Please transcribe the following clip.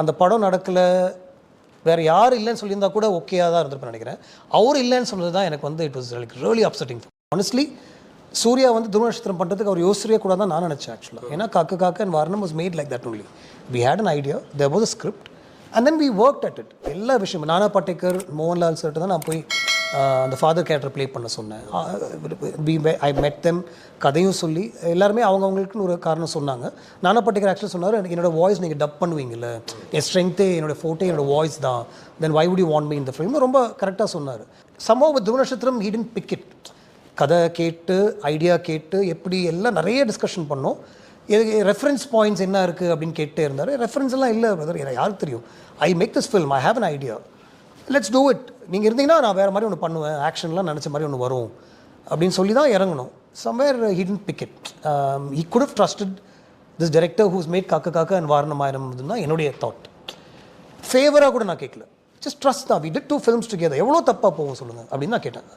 அந்த படம் நடக்கலை, வேறு யார் இல்லைன்னு சொல்லியிருந்தா கூட ஓகேயாக தான் இருந்திருப்பேன் நினைக்கிறேன். அவர் இல்லைன்னு சொன்னது தான் எனக்கு வந்து it was like really upsetting. Honestly Suriya வந்து துருவ நட்சத்திரம் பண்ணுறதுக்கு அவர் யோசிச்சியே கூட தான் நான் நினச்சேன் ஆக்சுவலாக. ஏன்னா Kaakha Kaakha and Vaaranam was made like that only. We had an idea, there was a script and then we work at it. எல்லா விஷயமும் நானா பட்டேக்கர், மோகன்லால் சார்ட்டு தான் நான் போய் அந்த ஃபாதர் கேரக்டர் ப்ளே பண்ண சொன்னேன். ஐ மெட் தெம், கதையும் சொல்லி எல்லாருமே அவங்கவுங்களுக்குன்னு ஒரு காரணம் சொன்னாங்க. நானா பட்டேக்கர் ஆக்சுவலாக சொன்னார், என்னோட வாய்ஸ் நீங்கள் டப் பண்ணுவீங்கல்ல, என் ஸ்ட்ரென்த்தே என்னோட ஃபோட்டே என்னோட வாய்ஸ் தான், then why would you want me இந்த ஃபிலிம் ரொம்ப கரெக்டாக சொன்னார். சம்பவம் துருவ நட்சத்திரம் ஹி டிட்ன்ட் பிக் இட். கதை கேட்டு ஐடியா கேட்டு எப்படி எல்லாம் நிறைய டிஸ்கஷன் பண்ணோம். ரெஃபரன்ஸ் பாயிண்ட்ஸ் என்ன இருக்குது அப்படின்னு கேட்டே இருந்தார். ரெஃபரன்ஸ் எல்லாம் இல்லை பிரதர், எனக்கு யாருக்கு தெரியும். I make this film, I have an idea, let's do it. நீங்கள் இருந்தீங்கன்னா நான் வேறு மாதிரி ஒன்று பண்ணுவேன், ஆக்ஷன்லாம் நினச்ச மாதிரி ஒன்று வரும் அப்படின்னு சொல்லி தான் இறங்கணும். Somewhere he didn't pick it. He could have trusted this director who's made Kaakha Kaakha and Vaaranam Aayiram தான் என்னுடைய தாட். ஃபேவராக கூட நான் கேட்கல, ஜஸ்ட் ட்ரஸ்ட் தான். We did 2 films together. எவ்வளோ தப்பாக போகும் சொல்லுங்கள் அப்படின்னு நான் கேட்டேன்.